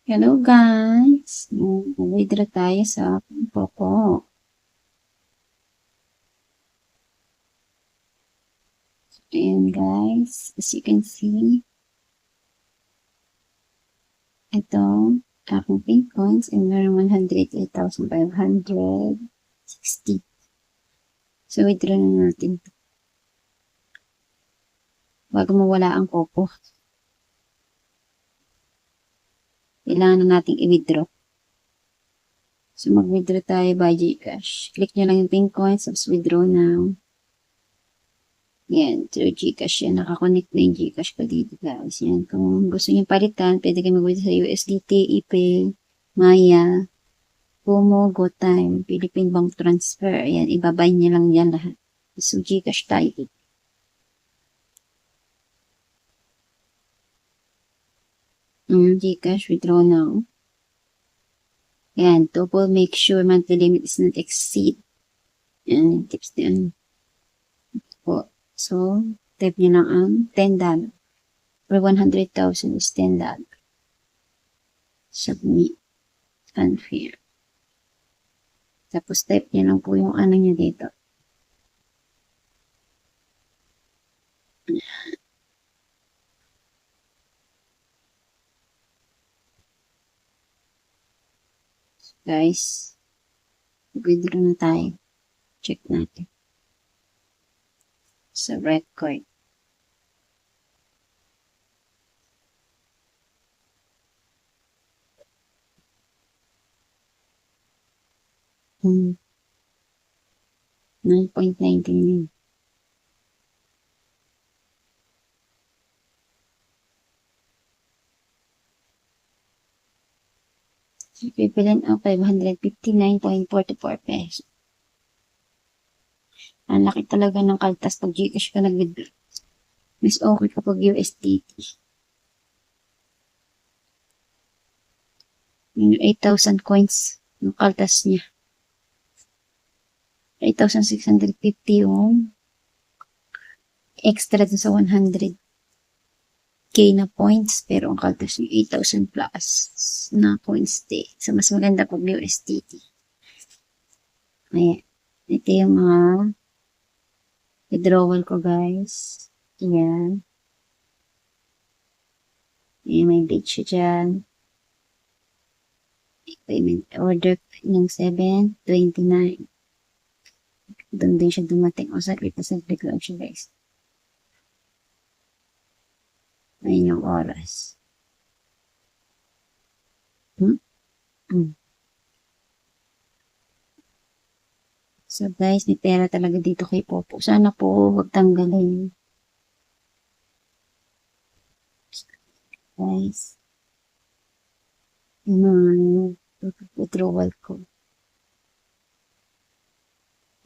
Hello guys! Withdraw tayo sa Poco. Ayan guys, as you can see, ito, aking pink coins and meron 108,560. So, withdraw na natin ito. Bago mawala ang Poco. Kailangan na nating i-withdraw. So, mag-withdraw tayo by Gcash. Click nyo lang yung pink coins, tapos withdraw now. Yan, through Gcash yan. Nakakonect na yung Gcash ko dito guys. Yan, kung gusto nyo palitan, pwede kayo mag-withdraw sa USDT, ePay, Maya, Kumu, GoTime, Philippine Bank Transfer. Ayan, ibabay nyo lang yan lahat. So, Gcash tayo dito. Gcash, withdraw now. Ayan, double make sure monthly limit is not exceed. Ayan, tips din. So, type nyo lang ang $10. For 100,000 is $10. Submit. Unfair. Tapos type nyo lang po yung ano nyo dito. Guys, withdraw na tayo. Check natin. Sa record. Hmm. 9.19. Equivalent of 559.44 pesos. Ang laki talaga ng kaltas pag Gcash ka nag-withdraw. Mas okay kapag USDT. Yung 8,000 coins yung kaltas niya. 8,650 yung extra dun sa 100k na points. Pero ang kaltas niya 8,000 plus na points day. So, mas maganda pag USDT. Ayan. Ito yung mga withdrawal ko, guys. Ayan. Ayan, may date siya dyan. Payment order ng 7/29. Doon din siya dumating. O, saglit lang siya, guys. Ayan yung oras. So, guys, may pera talaga dito kay Popo. Sana po, huwag tanggalin. Guys. Yung mga withdrawal ko.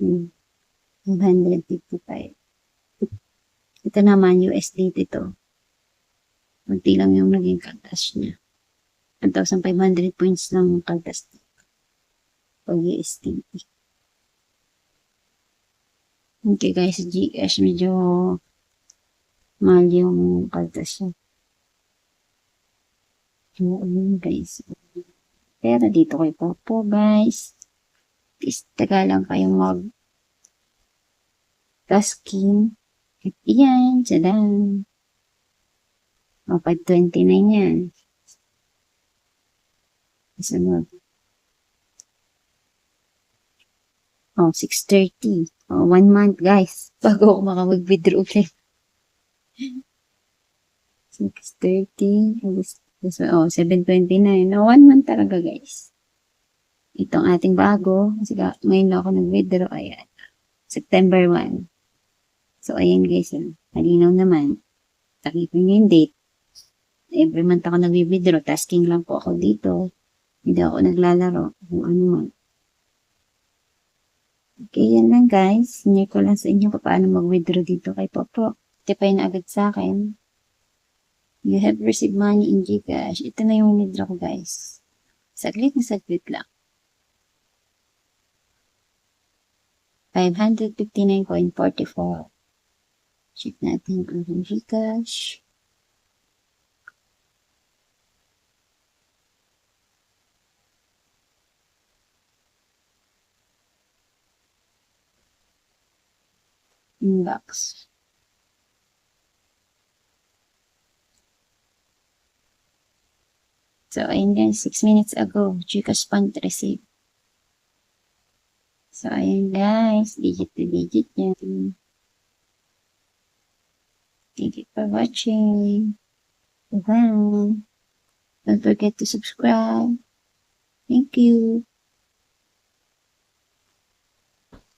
155. Ito naman, USDT to. Kunti lang yung naging kaltas niya. 1,500 points lang yung kaltas dito. Pag USDT. Okay guys, Gcash medyo mahal yung kaltas niya. Yun guys. Pero dito kay Popo guys. Please, taga lang kayong tasking. At yan, sadan. O, 529 yan. Sunod. O, 630. O, 1 month guys. Bago ako makapag-withdraw ulit. 630. O, 729. O, 1 month talaga guys. Itong ating bago. Kasi ngayon lang ako nag-withdraw. Ayan. September 1. So, ayan guys. Malinaw naman. Takipin nyo yung date. Every month ako nag-withdraw. Tasking lang po ako dito. Hindi ako naglalaro. Kung ano man. Okay, yan lang guys. Sinare ko lang sa inyo paano mag-withdraw dito kay Popo. Tipay na agad sa akin. You have received money in Gcash. Ito na yung withdraw ko guys. Saglit lang. 559.44. Check natin ang Gcash. Inbox. So, ayun guys, 6 minutes ago, Gcash fund received. So, ayun guys, digit to digit yan. Thank you for watching. Bye. Don't forget to subscribe. Thank you.